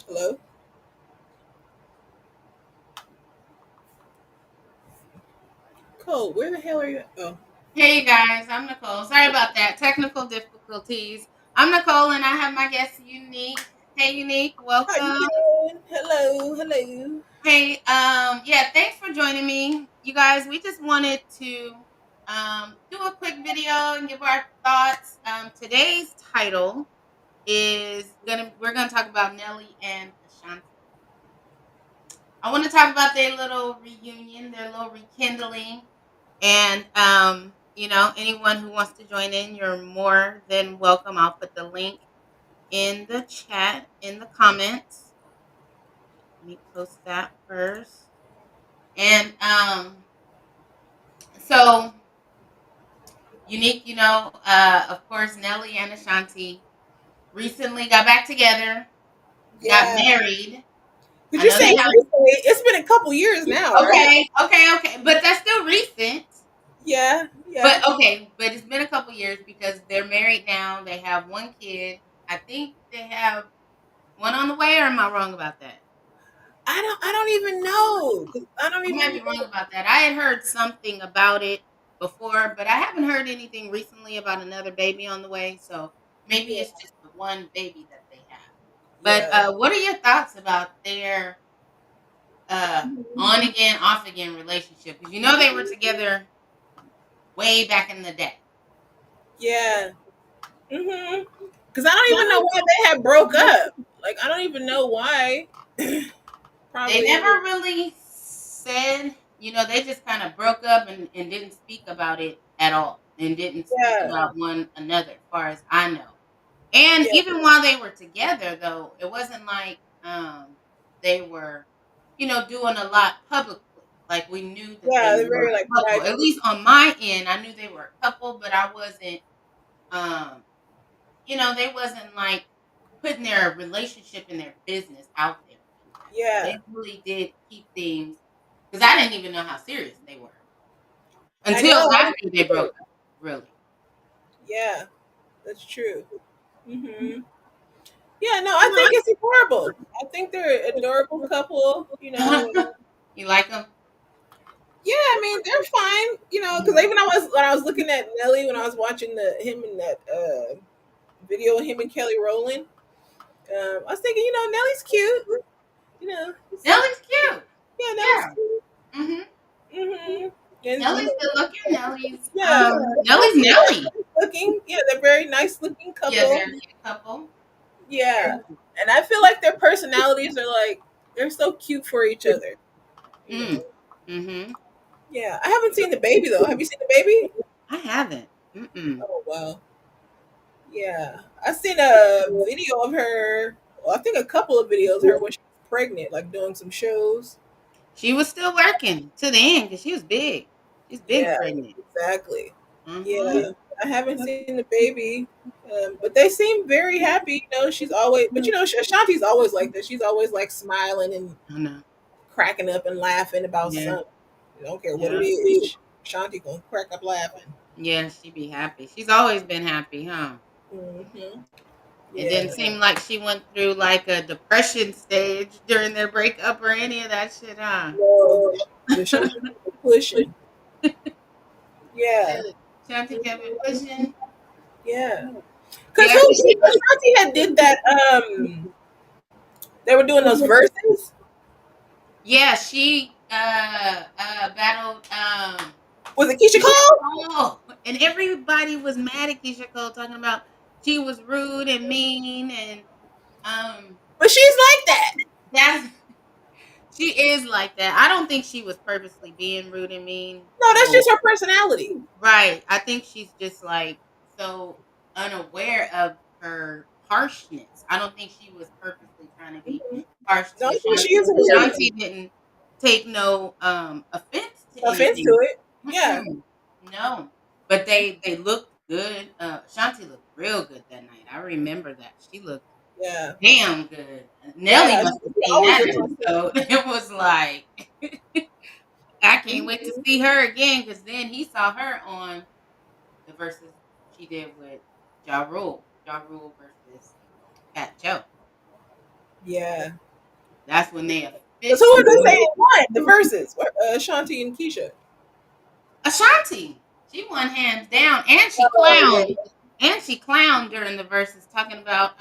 Hello? Cole, where the hell are you? Oh. Hey you guys, I'm Nicole. Sorry about that. Technical difficulties. I'm Nicole and I have my guest Unique. Hey Unique, How you welcome. doing? Hello, hello. Hey, yeah, thanks for joining me. You guys, we just wanted to do a quick video and give our thoughts. Today's title is we're gonna talk about Nelly and Ashanti. I want to talk about their little reunion, their little rekindling. And anyone who wants to join in, you're more than welcome. I'll put the link in the chat in the comments. Let me post that first. And so unique, of course, Nelly and Ashanti recently got back together, got Yeah. married. Did I you know say they have recently? It's been a couple years now, right? okay, but that's still recent. Yeah, yeah, But okay, but it's been a couple years because they're married now. They have one kid. I think they have one on the way, or am I wrong about that? I don't even know. 'Cause I don't I might even be know. wrong about that. I had heard something about it before, but I haven't heard anything recently about another baby on the way. So maybe Yeah, it's just the one baby that they have. But yeah. what are your thoughts about their on again, off again relationship? Because they were together way back in the day. Yeah. Mhm. Cuz I don't even know why they had broke up. Like I don't even know why. They Probably. never really said, they just kind of broke up and didn't speak about it at all and didn't speak Yeah. about one another, as far as I know. And Yeah. even while they were together, though, it wasn't like they were, doing a lot publicly. Like we knew that Yeah, they they're were very like a couple. At private. least on my end, I knew they were a couple, but I wasn't, um, they wasn't like putting their relationship and their business out there like that. So Yeah. they really did keep things because I didn't even know how serious they were I until know. after they broke up. Really. Yeah, that's true. Mhm. Yeah, no, I think No, it's adorable. I think they're an adorable couple, you like them? yeah, I mean, they're fine, because even when I was looking at Nelly when I was watching the him and that video of him and Kelly Rowland, I was thinking, Nelly's cute, he's, Nelly's cute. yeah, Nelly's Yeah. cute. hmm Hmm. And Nelly's good looking. Nelly's yeah, Nelly's Nelly. nice looking. Yeah, they're very nice looking Yeah, couple. they're a cute couple. Yeah, and I feel like their personalities are like they're so cute for each other. You Mm. know. Mm-hmm. Yeah, I haven't seen the baby though. Have you seen the baby? I haven't. Mm-mm. Oh wow. Yeah, I seen a video of her. Well, I think a couple of videos of her when she was pregnant, like doing some shows. She was still working to the end because she was big. She's big Yeah, pregnant. exactly. Mm-hmm. Yeah, I haven't seen the baby, but they seem very happy. She's always, but Ashanti's always like this. She's always like smiling and I know. cracking up and laughing about Yeah. something. I don't care what it Yeah. is. Ashanti gonna crack up laughing. Yeah, she'd be happy. She's always been happy, huh? Hmm. It Yeah. didn't seem like she went through like a depression stage during their breakup or any of that shit, huh? No, yeah, she was pushing. Yeah. Shanti kept it pushing. Yeah. Cause Yeah, who 'cause she was. Ashanti had did that they were doing those verses. Yeah, she battled Was it Keisha Keisha Cole? Cole, and everybody was mad at Keisha Cole, talking about she was rude and mean, and um But she's like that. that's she is like that. I don't think she was purposely being rude and mean. No, that's just her personality. Right. I think she's just like so unaware of her harshness. I don't think she was purposely trying to be Mhm. harsh No, to she Ashanti. is aware. Ashanti didn't take no offense to No offense to anything. it. Yeah. Mm-mm. No. But they looked good. Ashanti looked real good that night. I remember that. She looked Yeah. damn good. Nelly Yeah. must have She seen always that looks like that. episode. It was like I can't wait to Mhm. see her again because then he saw her on the verses she did with Ja Rule. Ja Rule versus Fat Joe. Yeah. That's when they Because who was they officially saying won the verses? Ashanti and Keisha. Ashanti. She won hands down, and she Oh yeah. clowned, during the verses, talking about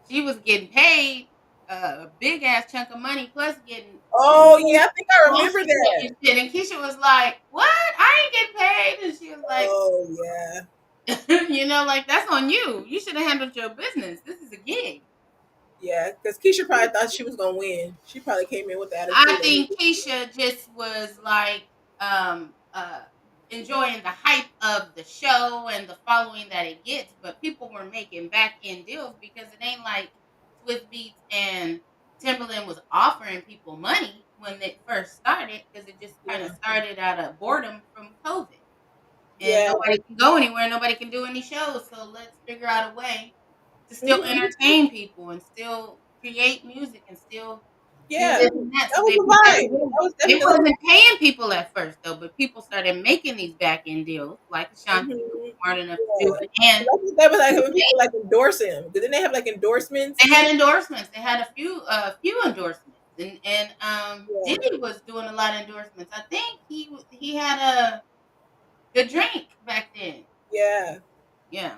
she was getting paid a big ass chunk of money plus getting Oh yeah, I think I remember promotion that. and shit. And Keisha was like, "What? I ain't getting paid." And she was like, Oh yeah. like that's on you. You should have handled your business. This is a gig. Yeah, because Keisha probably thought she was gonna win. She probably came in with the I attitude that think Keisha just was like enjoying the hype of the show and the following that it gets, but people were making back end deals because it ain't like Swift Beats and Timberland was offering people money when it first started because it just kind yeah, of started out of boredom from COVID. And yeah, nobody can go anywhere, nobody can do any shows. So let's figure out a way to still hmm entertain people and still create music and still do yeah. this and that. That So was they the put that vibe. together. That was They definitely wasn't paying people at first though, but people started making these back end deals, like Ashanti was hmm smart enough to do yeah. it. And That was like when people like endorse him. Didn't they have like endorsements? they had endorsements. They had a few endorsements. And Yeah, Diddy was doing a lot of endorsements. I think he had a good drink back then. yeah. Yeah.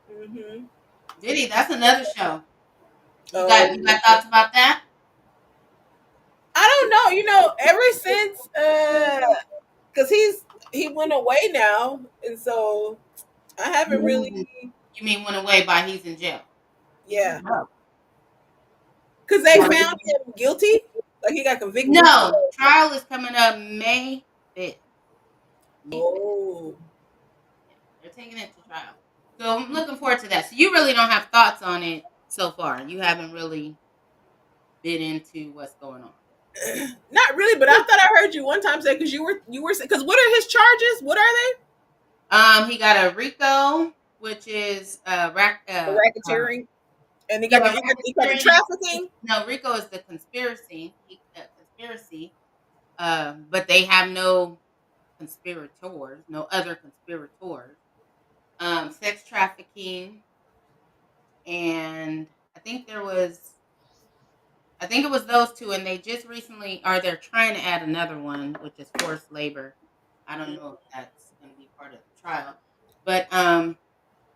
hmm Diddy, that's another show. You got Oh, you got thoughts about that? I don't know. Ever since because he went away now, and so I haven't really. You mean went away by he's in jail? He's in Yeah, jail. because they found him guilty. Like he got convicted. So, No, trial is coming up May 5th. May 5th. oh, Yeah, they're taking it to trial. So I'm looking forward to that. So you really don't have thoughts on it so far. You haven't really been into what's going on. not really. But I thought I heard you one time say because you were because what are his charges? What are they? He got a RICO, which is The racketeering, and yeah, he got the racketeering. trafficking. No, RICO is the conspiracy. But they have no conspirators, no other conspirators. Sex trafficking, and I think there was, I think it was those two, and they just recently, or they're trying to add another one, which is forced labor. I don't know if that's going to be part of the trial, but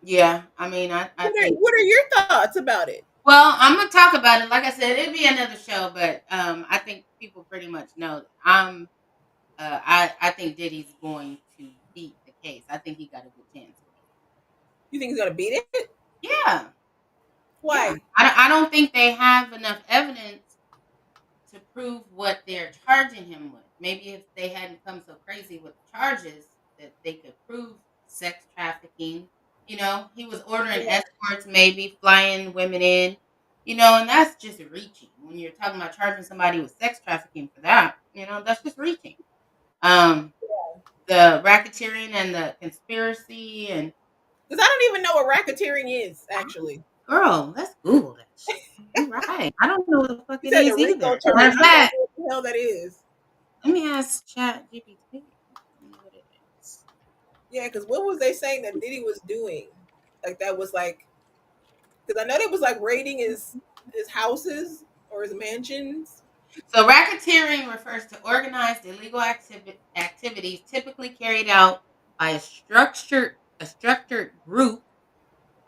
yeah, I mean, I think. What are your thoughts about it? Well, I'm gonna talk about it. Like I said, it'd be another show, but I think people pretty much know. I think Diddy's going to beat the case. I think he got a good chance of You think he's gonna beat it? beating. Yeah, yeah. Why? I don't think they have enough evidence to prove what they're charging him with. Maybe if they hadn't come so crazy with the charges, that they could prove sex trafficking. He was ordering Yeah. escorts, maybe flying women in. And that's just reaching. When you're talking about charging somebody with sex trafficking for that, that's just reaching. Um, the racketeering and the conspiracy and Because I don't even know what racketeering is actually. girl, let's Google that shit. You're right. I don't know what the fuck You it said the is RICO either. charge. Matter of I don't fact, know what the hell that is. let me ask Chat GPT. Tell me what it is. Yeah, because what was they saying that Diddy was doing? Like that was like because I know they was like raiding his houses or his mansions. So, racketeering refers to organized illegal activities typically carried out by a structured group,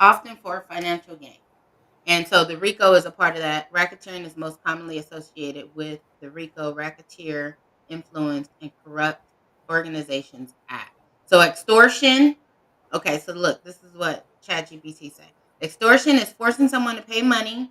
often for financial gain. And so the RICO is a part of that. Racketeering is most commonly associated with the RICO Racketeer Influence and Corrupt Organizations Act. So extortion. Okay, so look, this is what ChatGPT say. Extortion is forcing someone to pay money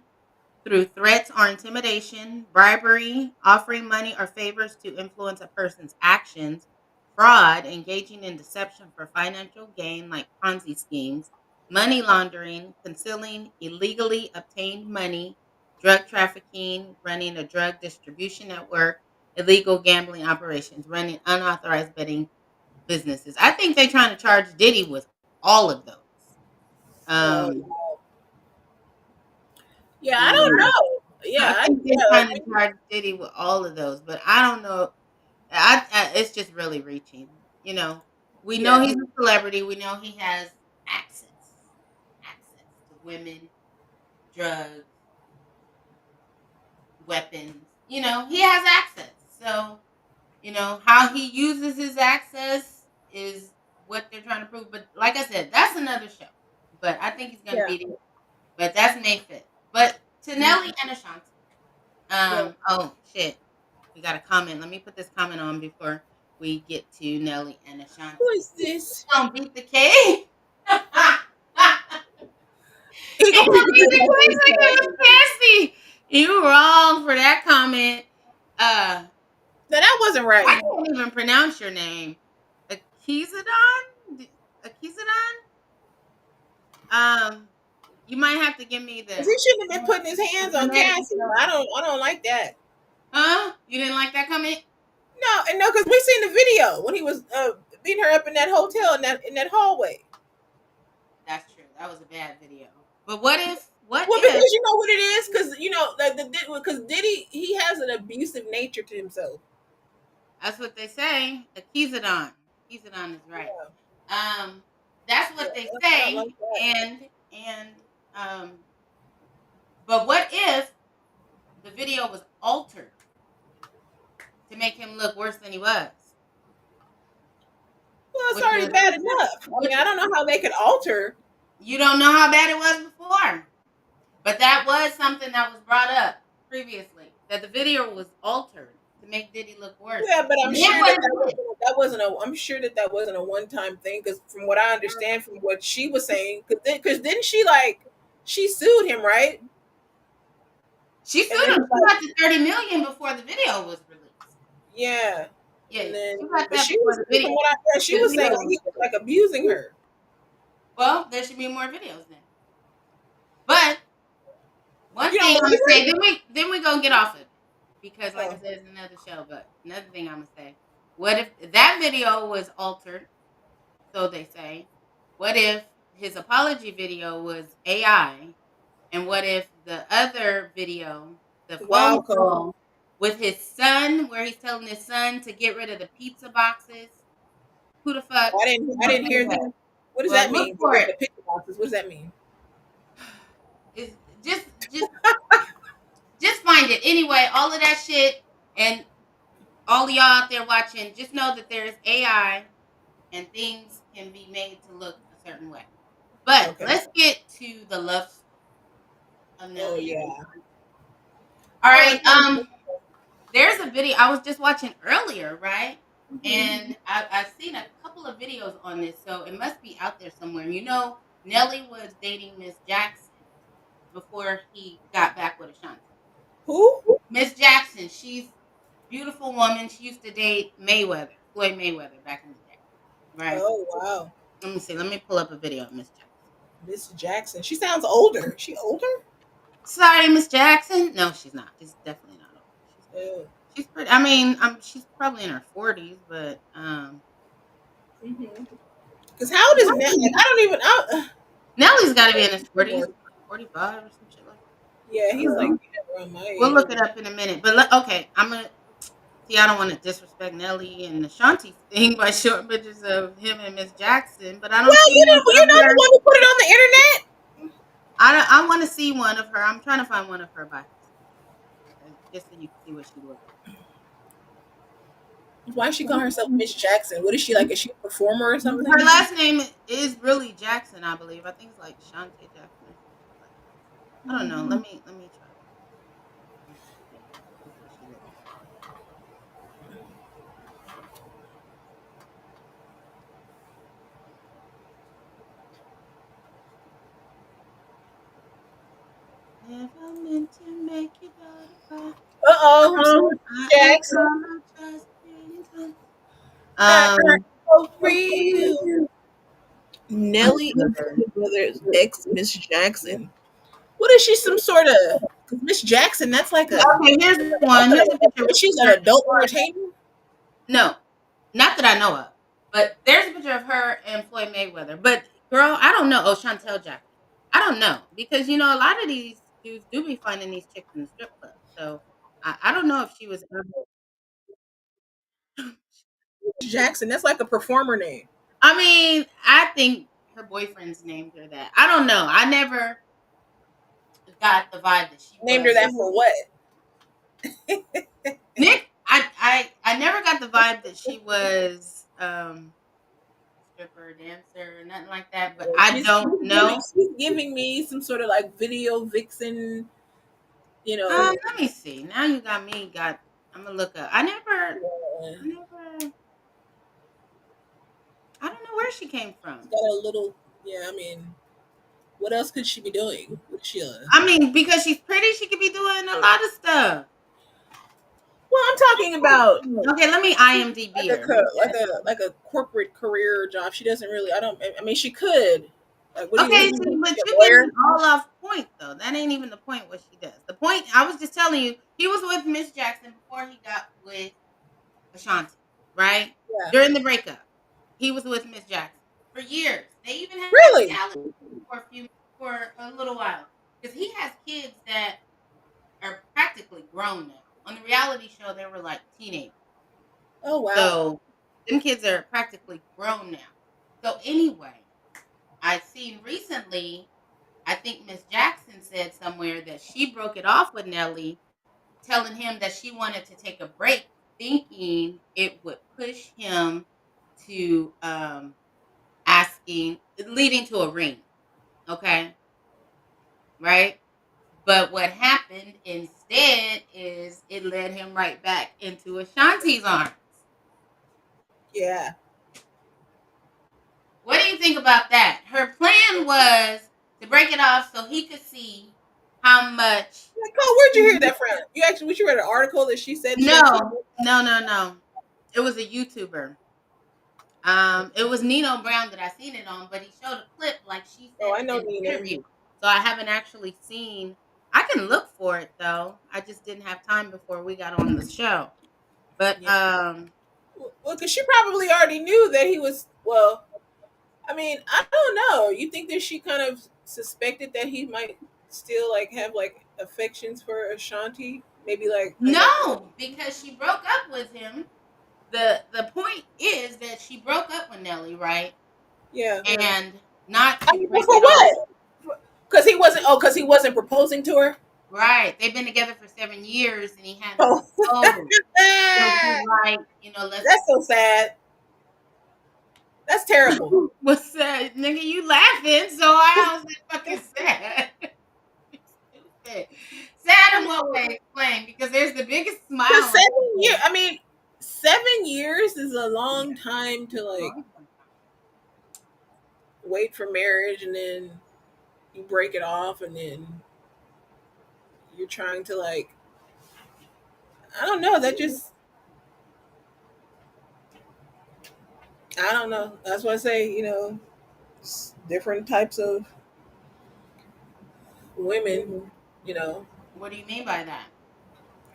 through threats or intimidation, bribery, offering money or favors to influence a person's actions, fraud, engaging in deception for financial gain like Ponzi schemes, money laundering, concealing illegally obtained money, drug trafficking, running a drug distribution network, illegal gambling operations, running unauthorized betting businesses. I think they're trying to charge Diddy with all of those. Oh Um, yeah, I yeah. don't know. Yeah, I think they're yeah, trying to charge Diddy with all of those, but I don't know. It's just really reaching. We know yeah, he's a celebrity. We know he has access, access to women, drugs. weapons. He has access. So, how he uses his access is what they're trying to prove. But like I said, that's another show. But I think he's going to Yeah. beat it. But that's May 5th. But to Nelly and Ashanti. Yeah. Oh, shit. We got a comment. Let me put this comment on before we get to Nelly and Ashanti. Who is this? Don't beat the cake. He He gonna don't beat the beat kid the like cake this like it guy. was Cassie. You wrong for that comment. Uh, Now that wasn't I right. can't even pronounce your name. Akizadon? Akizadon? Um, you might have to give me 'Cause the he shouldn't have been putting his hands on phonetic Cassie. spelling. I don't like that. Huh? You didn't like that comment? No, and no, because we seen the video when he was beating her up in that hotel in that hallway. That's true. That was a bad video. But what if? What Well, if? because you know what it is, because you know because Diddy he has an abusive nature to himself. That's what they say. Akizadon. Akizadon is right. Yeah, Um, that's yeah, what they I don't like say. that. And um, but what if the video was altered to make him look worse than he was? Well, it's With already the bad enough. I with mean, I don't know how they could alter. you don't know how bad it was before, but that was something that was brought up previously that the video was altered to make Diddy look worse. Yeah, but I'm And then sure what that he did? that wasn't a. I'm sure that that wasn't a one time thing. Because from what I understand, from what she was saying, because didn't she like she sued him, right? She And sued then him. he She like got to 30 million before the video was released. yeah, Yeah, and then she got but that she before was the video. from what I heard, she The was saying video like was he was like abusing her. well, there should be more videos then. But one You don't thing I'm believe gonna her? say, then we gonna get off of it because, like I Oh, said, it's another show. But another thing I'm gonna say, what if that video was altered? So they say, what if his apology video was AI, and what if the other video, the phone wild card. call with his son, where he's telling his son to get rid of the pizza boxes? Who the fuck I would didn't do hear that? that. What does Well, that look mean? for it. The picture boxes. What does that mean? It's just find it. Anyway, all of that shit and all of y'all out there watching, just know that there is AI and things can be made to look a certain way. But Okay. let's get to the love story of Oh Nelly. yeah. All Oh, right. There's a video I was just watching earlier, right? mhm. And I've seen a couple of videos on this, so it must be out there somewhere. Nelly was dating Miss Jackson before he got back with Ashanti. Who? Miss Jackson, she's beautiful woman. She used to date Floyd Mayweather back in the day, right? Oh wow. Let me see. Let me pull up a video of Miss Jackson. Miss Jackson. She sounds older. She older? Sorry, Miss Jackson. No, she's not. She's definitely not older. Oh. She's pretty. I mean, she's probably in her 40s, but Mm-hmm. Because how old is Nelly? Like, I don't even. Nelly's got to be in his I 40s, 45 or some shit like yeah, that. I he's don't like know. yeah, around my We'll age. look it up in a minute. But okay, I'm gonna see. I don't want to disrespect Nelly and Ashanti thing by showing pictures of him and Miss Jackson, but I don't Well, see one you're of not the her. one who put it on the internet. I want to see one of her. I'm trying to find one of her by herself, just so you can see what she looks Why she call herself Miss Jackson? What is she like? Is she a performer or like. something? Her last name is really Jackson, I believe. I think it's like Shante Jackson or some shit like that. I don't know. Let me try. Let me see. This is what she looks like. Never meant to make your daughter cry. Uh oh, I Jackson. apologize in advance. I Um, go for you. Nelly and okay, Floyd Brothers ex Miss Jackson. What is she? Some sort of Miss Jackson? That's like a here's that's one. Here's a picture. she's an adult entertainer. No, not that I know of. But there's a picture of her and Floyd Mayweather. But girl, I don't know. Oh, Chantel Jackson. I don't know because a lot of these dudes do be finding these chicks in the strip club. So I don't know if she was ever. Jackson. That's like a performer name. I mean, I think her boyfriend's named her that. I don't know. I never got the vibe that she Named her was. that for what? Nick, I never got the vibe that she was stripper, dancer, or nothing like that. But I don't know. She's giving me some sort of like video vixen, you know. Let me see. Now you got me. I'm gonna look up. I never. Uh, I never. I don't know where she came from. got a little, yeah. I mean, what else could she be doing? What she, I mean, because she's pretty, she could be doing a lot of stuff. well, I'm talking about Okay, let me IMDb her. like a corporate career job. She doesn't really. I don't. I mean, she could. Like, what Okay, do you see, think? but She a you're lawyer? getting all off point though. That ain't even the point what she does. The point I was just telling you, he was with Miss Jackson before he got with Ashanti, right? Yeah. During the breakup, he was with Miss Jackson for years. They even had Really? reality for a little while because he has kids that are practically grown now. On the reality show, they were like teenagers. Oh wow. So them kids are practically grown now. So anyway, I seen recently, I think Miss Jackson said somewhere that she broke it off with Nelly, telling him that she wanted to take a break, thinking it would push him to asking, leading to a ring. Okay, right? But what happened instead is it led him right back into Ashanti's arms. Yeah. What do you think about that? Her plan was to break it off so he could see how much. Like, oh, where'd you hear that from? You actually, you read an article that she said she actually. No, no, no, no. It was a YouTuber. It was Nino Brown that I seen it on, but he showed a clip like she Oh, said I know in the Nina. interview. So I haven't actually seen. I can look for it though. I just didn't have time before we got on the show. But Yeah. Well, because she probably already knew that he was. Well, I mean, I don't know. You think that she kind of suspected that he might still like have like affections for Ashanti? Maybe like kind of. no, because she broke up with him. The point is that she broke up with Nelly, right? Yeah. And not I to mean, but break for it off. what? Because he wasn't. Oh, because he wasn't proposing to her. Right. They've been together for 7 years and he had to Oh, propose. So he's like, let's. that's so sad. That's terrible. What's that? Nigga, you laughing, so I was fucking sad. Stupid. Sad in what way? Explain. Because there's the biggest For smile on his 7 years, face. I mean, 7 years is a long time to like wait for marriage, and then you break it off, and then you're trying to like, I don't know. That just, I don't know. That's why I say, different types of women. You know. What do you mean by that?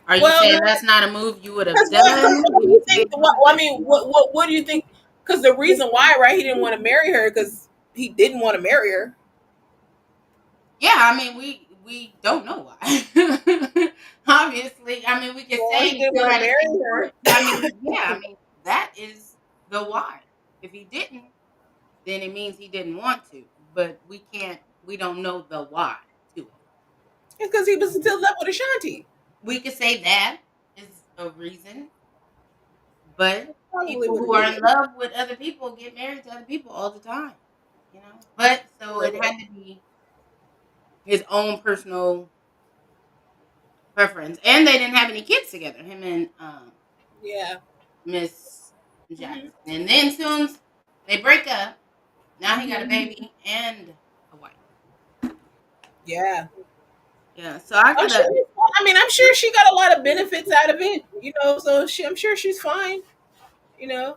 Are you Well, saying that's not a move you would have because done? what Will do you you say think? it was a I good mean, move? what do you think? Because the reason why, right? He didn't want to marry her because he didn't want to marry her. Yeah, I mean, we don't know why. Obviously, I mean, we could Well, say he he didn't still want to had a thing marry for her. it. I mean, yeah, I mean, that is the why. If he didn't, then it means he didn't want to. But we don't know the why to it. It's because he was still left with Ashanti. We could say that is a reason, but Probably people what who it are in is. love with other people get married to other people all the time. But so it Right. had to be his own personal preference. And they didn't have any kids together, him and Yeah. Miss Hmm. Jackson. And then soon they break up. Now he got a Hmm. baby and a wife. Yeah. Yeah, so I I'm sure. gotta. I mean, I'm sure she got a lot of benefits out of it. So I'm sure she's fine.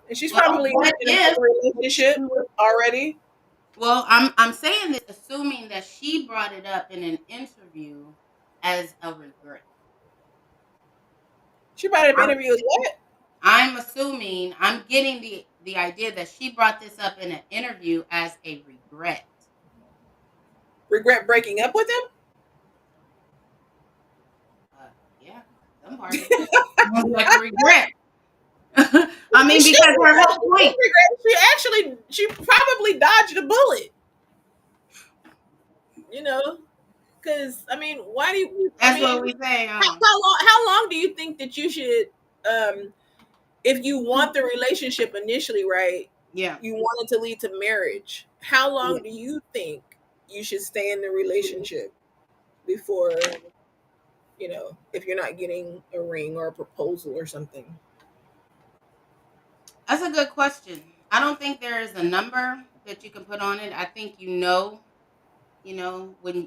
And she's Well, probably what in if another relationship she was? already. Well, I'm saying this assuming that she brought it up in an interview as a regret. She might have I'm, interviewed what? I'm assuming I'm getting the idea that she brought this up in an interview as a regret. Regret breaking up with him. Uh, yeah, some part of it sounds like a regret. I mean, She because her whole didn't point. regret. She probably dodged a bullet. You know, Because I mean, why do you? I That's mean, what we say. how long do you think that you should, if you want the relationship initially, right? Yeah. You want it to lead to marriage. How Yeah. long do you think you should stay in the relationship before, if you're not getting a ring or a proposal or something? That's a good question. I don't think there is a number that you can put on it. I think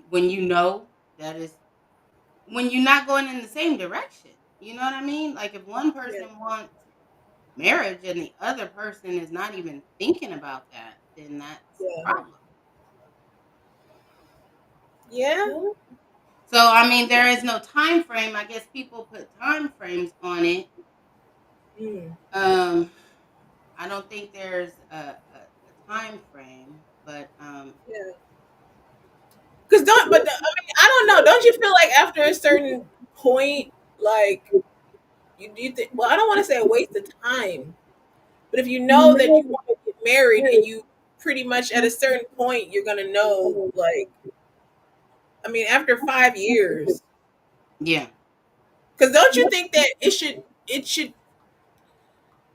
when you know that is when you're not going in the same direction. You know what I mean? Like if one Yeah, person wants marriage and the other person is not even thinking about that, then that's a yeah, problem. yeah. So I mean, there is no time frame. I guess people put time frames on it. Mm, Um, I don't think there's a time frame, but yeah. Because I mean, I don't know. Don't you feel like after a certain point, like you do you think? Well, I don't want to say a waste of time, but if you know that you want to get married and you pretty much at a certain point you're gonna know, like, I mean, after 5 years, yeah. because don't you think that it should?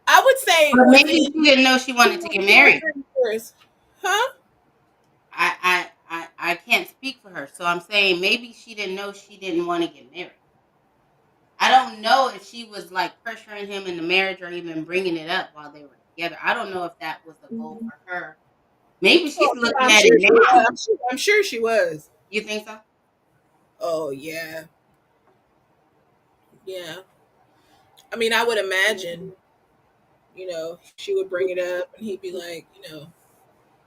I would say But maybe within she didn't know she wanted to get 2 or married. 3 years, huh? I can't speak for her, so I'm saying maybe she didn't know she didn't want to get married. I don't know if she was like pressuring him into marriage or even bringing it up while they were together. I don't know if that was the goal for her. Maybe she's Oh, looking I'm at sure it she was. now. I'm sure she was. You think so? Oh yeah, yeah. I mean, I would imagine, she would bring it up, and he'd be like,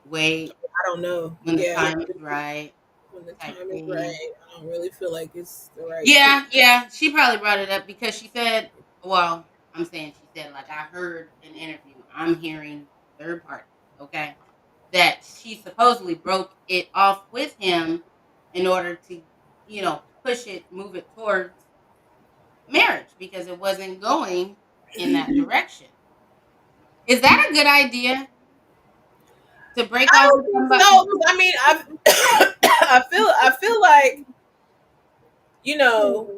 Wait, I don't know. when the Yeah, time is right, when the type time is thing. right, I don't really feel like it's the right fit. Yeah, yeah. She probably brought it up because she said, well, I'm saying she said, like, I heard an interview. I'm hearing third party, okay? That she supposedly broke it off with him in order to, push it, move it towards marriage because it wasn't going in that direction. Is that a good idea to break I off don't with think somebody? so. 'Cause I mean, I feel like, you know,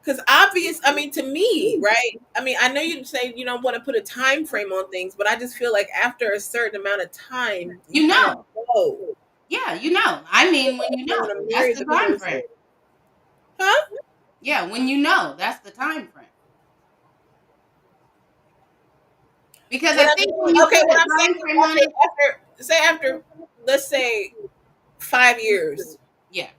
because obvious. I mean, to me, right? I mean, I know you say you don't want to put a time frame on things, but I just feel like after a certain amount of time, you You kind of know. know Yeah, you know. I mean, when you you want know, to that's marry the the time person, frame. huh? Yeah, when you know, that's the time frame. Because When I I think when mean, you okay, put what a I'm saying time is frame on it, after, let's say 5 years. yeah,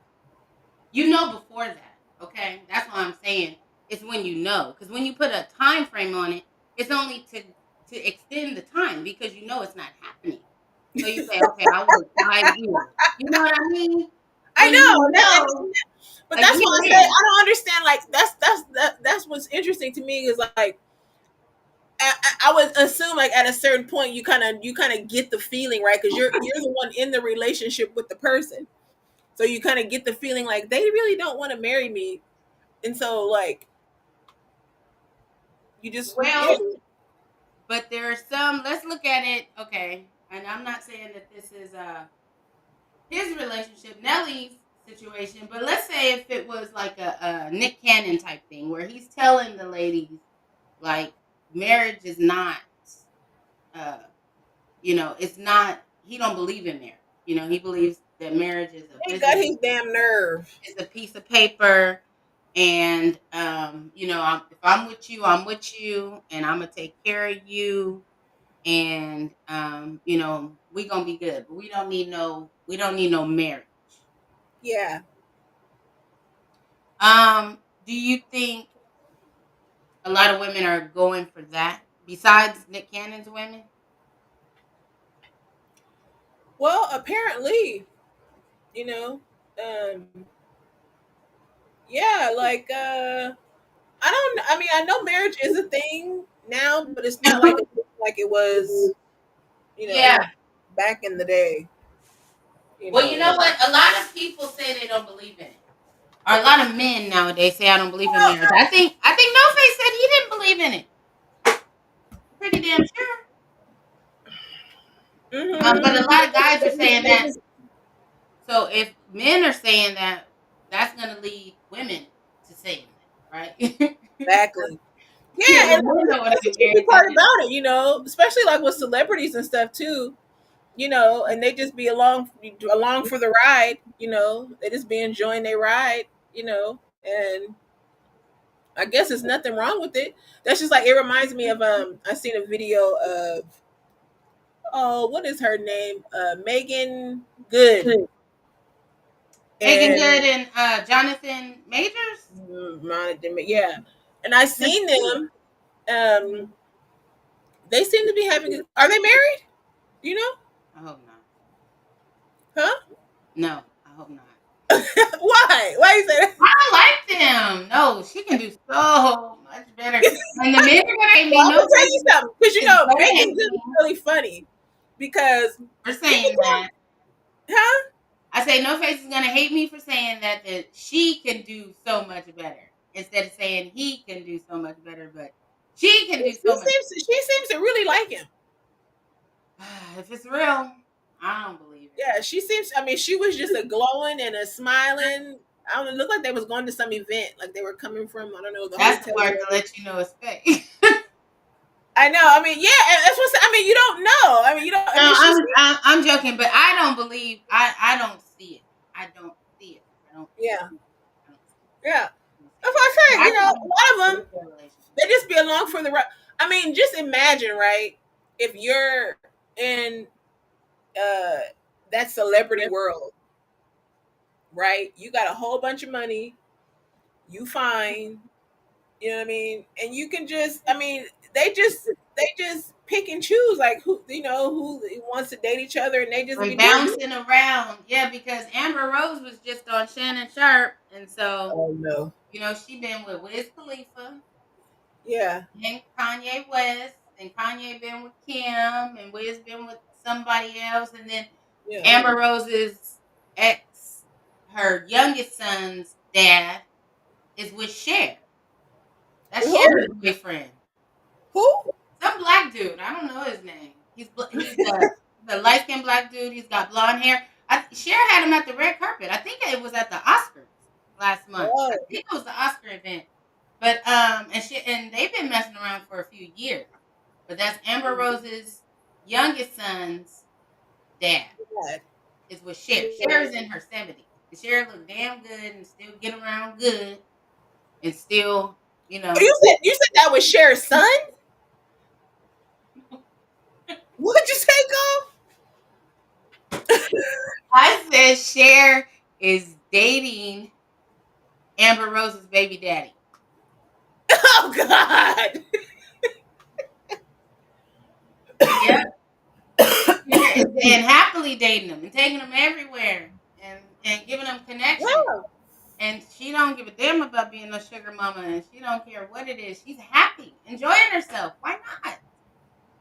you know before that. Okay, that's what I'm saying. It's when you know, because when you put a time frame on it, it's only to extend the time because you know it's not happening. So you say, okay, I'll wait 5 years. You know what I mean? I When you know that, know but a that's year why I say in, I don't understand. Like that's what's interesting to me is like I would assume like at a certain point you kind of get the feeling, right, because you're the one in the relationship with the person, so you kind of get the feeling like they really don't want to marry me, and so like you just yeah. well, but there are some. Let's look at it. Okay, and I'm not saying that this is his relationship, Nelly's situation, but let's say if it was like a Nick Cannon type thing where he's telling the ladies like marriage is not, uh, it's not. He don't believe in marriage. He believes that marriage is a He got business, his damn nerve. it's a piece of paper, and if I'm with you, I'm with you, and I'm gonna take care of you, and we gonna be good, but we don't need no marriage. Yeah. Do you think a lot of women are going for that besides Nick Cannon's women? Well, apparently, you know, um, yeah, like I don't. I mean, I know marriage is a thing now, but it's not like it was, Yeah. back in the day. You Well, you know know. what? A lot of people say they don't believe in it. Or a lot of men nowadays say I don't believe in marriage. I think No Face said he didn't believe in it. Pretty damn sure. But a Mm-hmm. lot of guys are saying that. So if men are saying that that's going to lead women to saying that, right? Exactly. Yeah, Yeah, the and men don't want to that's the be tricky married to part men. about it, especially like with celebrities and stuff too. And they just be along for the ride. They just be enjoying their ride. And I guess there's nothing wrong with it. That's just like it reminds me of I seen a video of, what is her name? Megan Good. Megan And Good and Jonathan Majors. yeah. And I seen them. Um they seem to be having are they married? Do you know? I hope not. Huh? No, I hope not. Why you say that? I like them. No, she can do so much better. And the men are gonna hate Well, me. I'm No gonna tell you face something, because is gonna Megan hate Good is me really funny because for you can saying tell, that. huh? I say no face is gonna hate me for saying that she can do so much better instead of saying he can do so much better, but she can do so much. She seems to really like him. If it's real, I don't believe it. Yeah, she seems. I mean, she was just a glowing and a smiling. I don't know. It looked like they was going to some event, like they were coming from, I don't know, the That's the hotel. part to let you know it's fake. I know. I mean, yeah, and that's what I mean. You don't know. I mean, you don't. I No, mean, she's I'm joking, but I don't believe. I don't see it. I don't see it. I don't see yeah, it. I don't see it. yeah. I don't see That's it. what I But said. I A think lot of it's them, a relationship. they just be along for the ride. I mean, just imagine, right? If you're in uh that celebrity world, right? You got a whole bunch of money, you fine, you know what I mean? And you can just, I mean, they just pick and choose, like, who wants to date each other, and they just Like be doing it. bouncing around, yeah. Because Amber Rose was just on Shannon Sharp, and so Oh no. she been with Wiz Khalifa Yeah. and Kanye West, and Kanye been with Kim, and Wiz been with somebody else, and then Yeah. Amber Rose's ex, her youngest son's dad, is with Cher. That's With Cher's who? boyfriend. Who? Some black dude. I don't know his name. He's the light skinned black dude. He's got blonde hair. Cher had him at the red carpet. I think it was at the Oscars last month. I Oh. think it was the Oscar event. But and they've been messing around for a few years. But that's Amber Rose's youngest son's dad God. is with Cher. Cher is in her 70s. And Cher look damn good and still get around good and still, you Oh, know. you said that was Cher's son? What'd you say, Cole? I said Cher is dating Amber Rose's baby daddy. Oh God. Yep. Cher is and happily dating him and taking him everywhere and giving him connections. Wow. And she don't give a damn about being a sugar mama and she don't care what it is. She's happy, enjoying herself. Why not?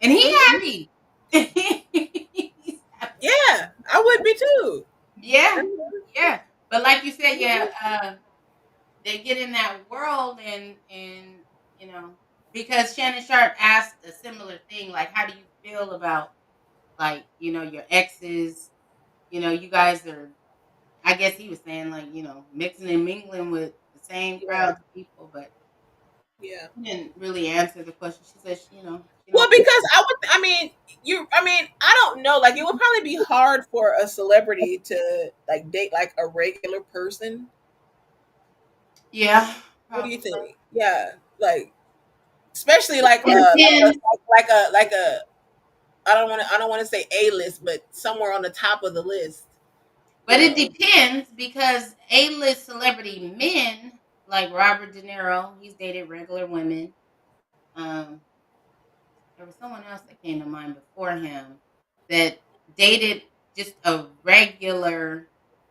And he Mhm. happy. He's happy. Yeah, I would be too. Yeah. Yeah. But like you said, yeah, they get in that world and because Shannon Sharp asked a similar thing, like how do you feel about like your exes, you guys are, I guess he was saying like mixing and mingling with the same Yeah, crowd of people, but yeah. she didn't really answer the question. She said she Well, don't. because I don't know. Like, it would probably be hard for a celebrity to like date like a regular person. Yeah, What do you probably. think? Yeah, like, especially like It depends. like a I don't want to say A list, but somewhere on the top of the list. You But it know. depends because A-list celebrity men like Robert De Niro, he's dated regular women. Um, there was someone else that came to mind before him that dated just a regular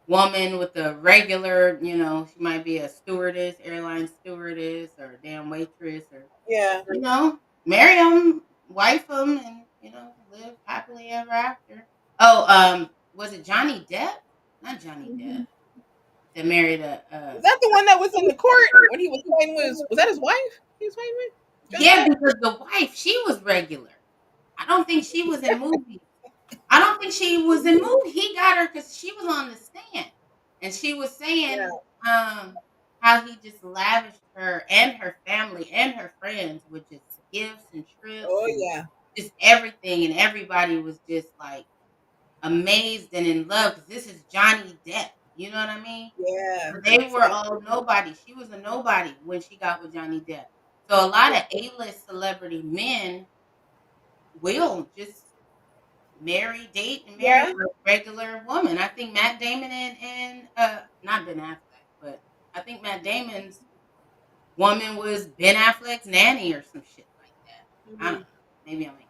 woman with a regular, she might be a stewardess, airline stewardess, or a damn waitress, or Yeah. marry him, wife him, and live happily ever after. Oh, was it Johnny Depp? Not Johnny Depp. That married Is that the one that was in the court when he was fighting with? Was that his wife? He was fighting with Johnny yeah, Depp. because the wife, she was regular. I don't think she was in movies. I don't think she was in movies. He got her because she was on the stand. And she was Yeah. saying how he just lavished her and her family and her friends with just gifts and trips Oh and yeah. just everything, and everybody was just like amazed and in love because this is Johnny Depp. You know what I mean? Yeah. But they were all Exactly. nobody. She was a nobody when she got with Johnny Depp. So a lot of A-list celebrity men will just marry, date, and marry Yeah. a regular woman. I think Matt Damon and not Ben Affleck, but I think Matt Damon's woman was Ben Affleck's nanny or some shit like that. I don't Hmm. know. Maybe I'm making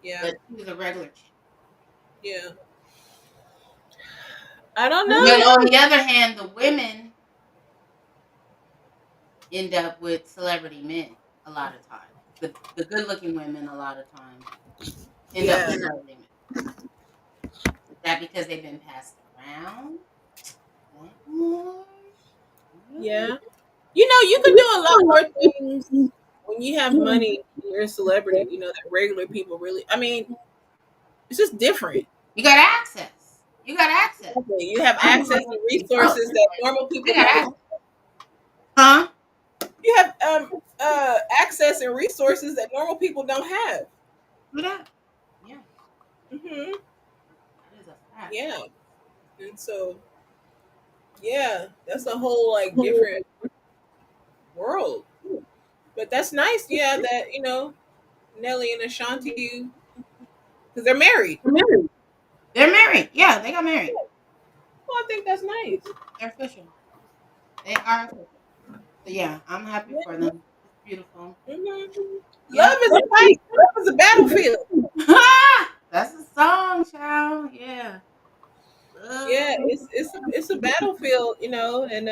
it Yeah. up. But she was a regular chick. Yeah. I don't But know. on the other hand, the women end up with celebrity men a lot of times. The good looking women a lot of times end up Yeah. with celebrity men. Is that because they've been passed around that much? Yeah. You know, you can do a lot more things when you have money and you're a celebrity, you know, that regular people really, I mean, it's just different. You got access. You got access. Okay, you have I'm access going to to be broke. resources that normal They people got don't. access. Huh? You have access and resources that normal people don't have. Who that? Yeah, Hmm. that is a fact. Yeah. And so, yeah, that's a whole like different world. But that's nice, yeah, that, you know, Nelly and Ashanti, because they're married. They're married. Yeah, they got married. Well, I think that's nice. They're official. They are official. So yeah, I'm happy Yeah. for them. It's beautiful. Hmm. Love Yep. is a fight. Love is a battlefield. That's a song, child. Yeah. Yeah, Love. it's a battlefield, you know, and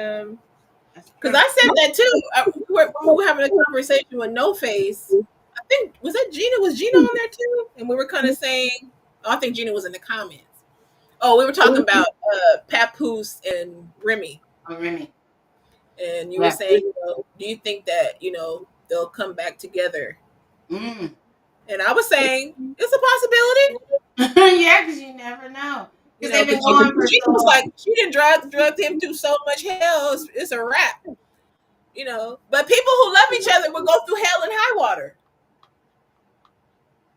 That's because true. I said that too. We were having a conversation with No Face. I think was that Gina? Was Gina on there too? And we were kind of saying, oh, I think Gina was in the comments. Oh, we were talking about Papoose and Remy, Oh, Remy. and you were Yeah. saying, you know, do you think that you know they'll come back together? Mm. And I was saying it's a possibility. Yeah, because you never know. You Because know, they've been because going for Gina so was long. like, she didn't drug him through so much hell. It's a wrap. You know, but people who love each other will go through hell and high water.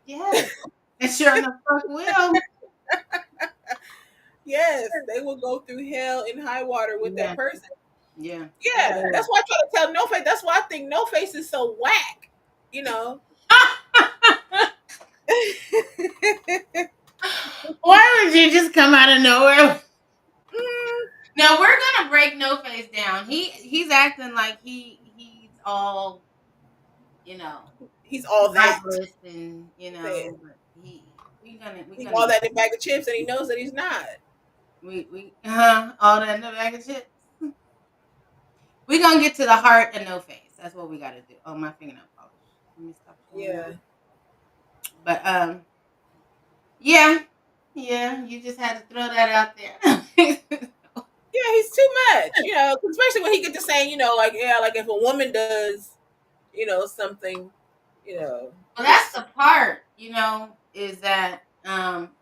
Yes. And sure enough, fuck will. Yes, they will go through hell and high water with that Yeah. person. Yeah. They Yeah, that's will. why I try to tell No Face. That's why I think No Face is so whack. You know. Why would you just come out of nowhere? Mm, No, we're gonna break No Face down. He's acting like he's all, you know, he's all that. artless and Saying but we he's gonna all get that in a bag of chips, and he knows that he's not. we all that in the bag of chips. We gonna get to the heart of No Face. That's what we gotta do. Oh, my fingernail polish. Let me stop showing that. Yeah. But yeah, yeah. You just had to throw that out there. Yeah, he's too much. You know, especially when he get to saying, you know, like yeah, like if a woman does, you know, something, you know, Well, that's just the part, is that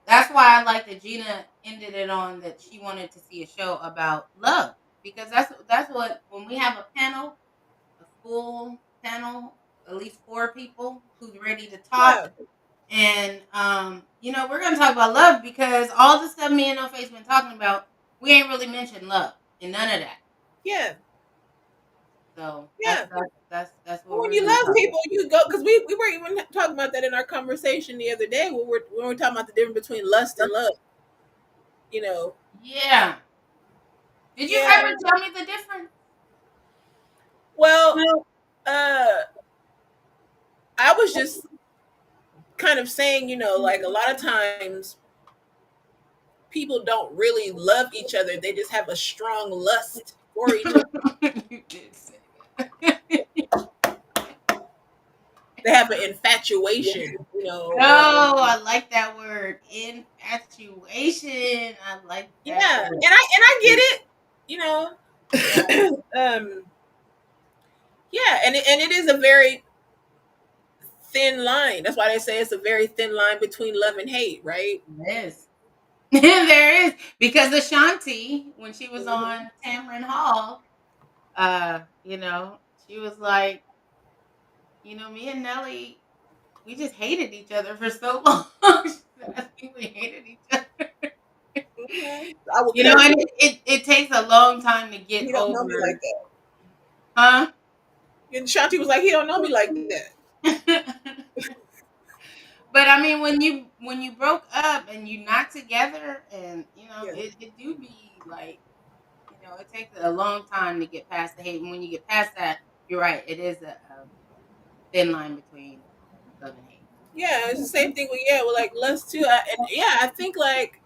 that's why I like that Gina ended it on that she wanted to see a show about love because that's what when we have a panel, a full panel, at least four people who's ready to talk, yeah, and we're gonna talk about love because all the stuff me and No Face been talking about, we ain't really mentioned love and none of that. yeah, So that's yeah. that's that's But what when we're you gonna love talk about. people, you go because we were even talking about that in our conversation the other day when we were talking about the difference between lust and love. You know, Yeah. Did you yeah. ever tell me the difference? Well, uh, I was just kind of saying, you know, like a lot of times people don't really love each other; they just have a strong lust for each other. You did say that. They have an infatuation, you know, or Oh, I like that word. Infatuation. I like that yeah, word. and I get it, you Yeah. know. Yeah, and it is a very thin line. That's why they say it's a very thin line between love and hate, right? It is. There is, because Ashanti, when she was on Tamron Hall, she was like, me and Nelly, we just hated each other for so long. She said, I think we hated each other. I will care And for it takes a long time to get he don't know me like over, that. huh? And Shanti was like, he don't know me like that. But I mean, when you broke up and you not together, and Yeah. it do be like, it takes a long time to get past the hate. And when you get past that, you're right. It is a thin line between love and hate. Yeah, it's the same thing with with like lust too. And yeah, I think like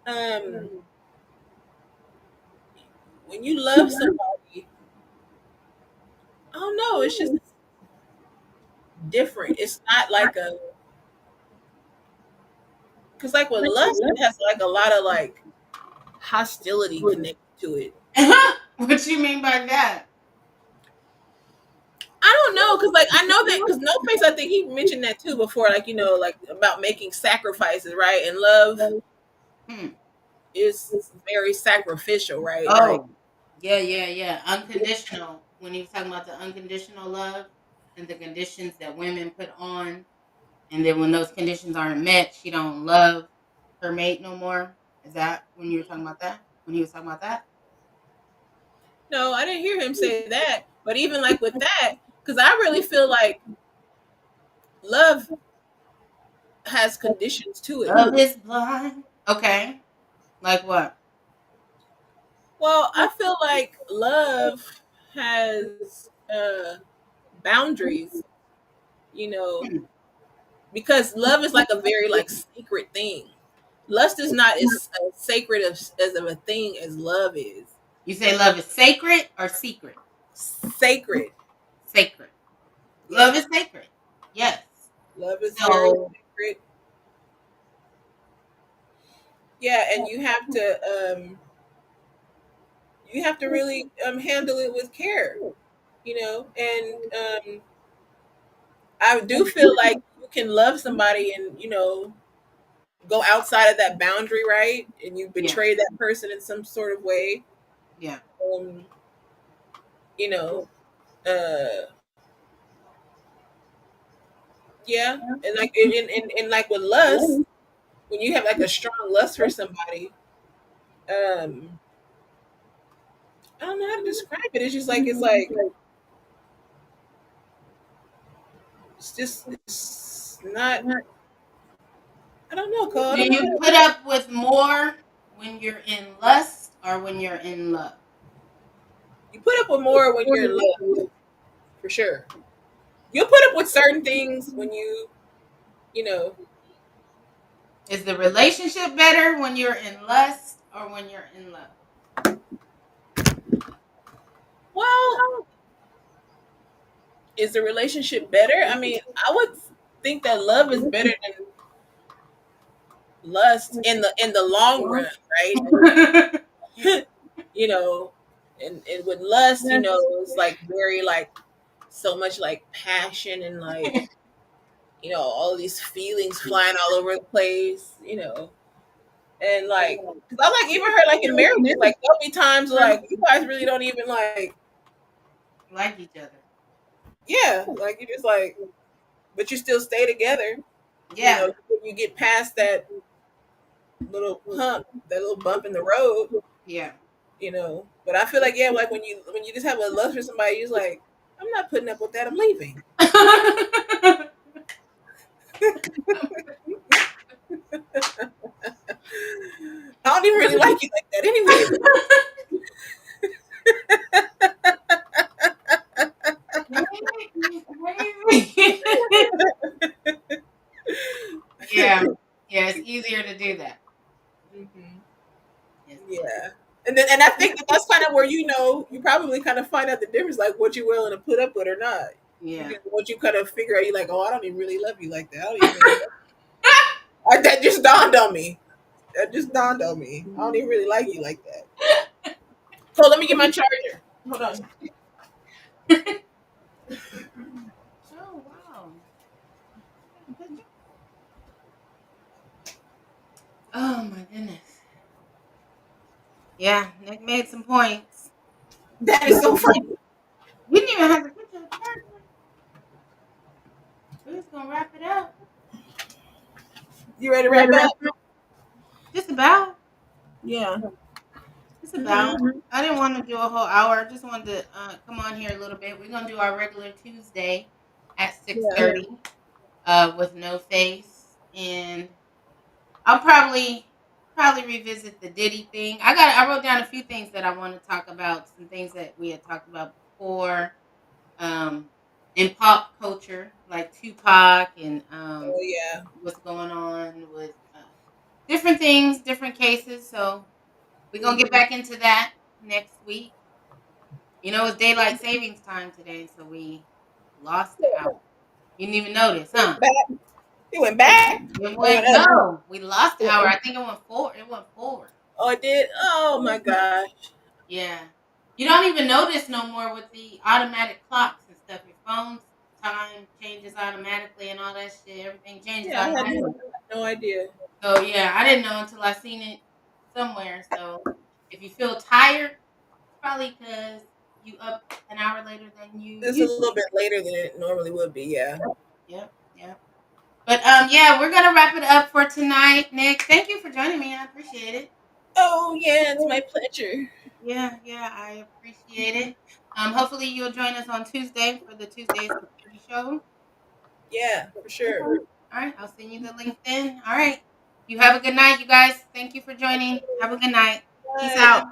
um when you love somebody, I don't know, it's just different. It's not like a because like with lust, it has like a lot of like hostility connected to it. What you mean by that? I don't know because like I know that because No Face, I think he mentioned that too before, like like about making sacrifices, right? And love Hmm. is very sacrificial, right? Like Oh, yeah, yeah, yeah. Unconditional. When he was talking about the unconditional love and the conditions that women put on, and then when those conditions aren't met, she don't love her mate no more. Is that when you were talking about that? When he was talking about that? no, I didn't hear him say that. But even like with that, because I really feel like love has conditions to it. Love is blind. Okay. Like what? Well, I feel like love has boundaries, you know, Hmm. because love is like a very like sacred thing. Lust is not as sacred as of a thing as love is. You say love is sacred or secret? Sacred. Sacred. Love Yeah. is sacred. Yes. Love is very So, sacred. Yeah, and you have to really handle it with care, and I do feel like you can love somebody and go outside of that boundary, right? And you yeah, betray that person in some sort of way. yeah. Um, you know, uh, yeah, and like and like with lust, when you have like a strong lust for somebody, um, I don't know how to describe it. It's just like it's not. I don't know, Cole. I Do don't know you how put up with more when you're in lust or when you're in love? you put up with more when you're in love, for sure. You'll put up with certain things when you know. Is the relationship better when you're in lust or when you're in love? Well, is the relationship better? I mean, I would think that love is better than lust in the long run, right? you know, and with lust, it's like very like so much like passion and like all these feelings flying all over the place, and like because I like even heard like in marriages, like there'll be times like you guys really don't even like Like each other. yeah, like you just like but you still stay together, Yeah, you get past that little hump, that little bump in the road, yeah. But I feel like yeah, like when you just have a love for somebody, you're like, I'm not putting up with that. I'm leaving. I don't even really like you like that anyway. Yeah, yeah. It's easier to do that. hmm It's easier. Yeah, and I think that that's kind of where you probably kind of find out the difference, like what you're willing to put up with or not. Yeah. What you kind of figure out, you're like, oh, I don't even really love you like that. I don't even really. That just dawned on me. That just dawned on me. I don't even really like you like that. So let me get my charger. Hold on. Oh wow. Got a picture? Oh my goodness. Yeah, Nick made some points. That is so funny. We didn't even have to put your charger. We're just gonna wrap it up. You ready to wrap up? Just about. Yeah. Just about. I didn't want to do a whole hour. I just wanted to come on here a little bit. We're gonna do our regular Tuesday at six Yeah. thirty. With no face, and I'll probably revisit the Diddy thing. I wrote down a few things that I want to talk about. Some things that we had talked about before. Um, in pop culture, like Tupac and Oh yeah. what's going on with different things, different cases. So we're gonna get Mhm. back into that next week. You know, it's daylight savings time today, so we lost the hour. You didn't even notice, Went huh? back. It went back. It Or went went up. no, we lost the It hour. went- I think it went forward. It went forward. Oh, it did. Oh my gosh. Yeah. You don't even notice no more with the automatic clocks and stuff. Your phone's time changes automatically and all that shit. Everything changes Yeah, I had automatically. no idea. So yeah, I didn't know until I seen it somewhere. So if you feel tired, it's probably because you up an hour later than you It's a used little to. bit later than it normally would be. Yeah. Yep, yep. But yeah, we're gonna wrap it up for tonight, Nick. Thank you for joining me. I appreciate it. Oh yeah, it's my pleasure. Yeah, yeah, I appreciate it. Hopefully you'll join us on Tuesday for the Tuesdays with Baby show. Yeah, for sure. All right, I'll send you the link then. All right. You have a good night, you guys. Thank you for joining. Have a good night. Peace Bye. out.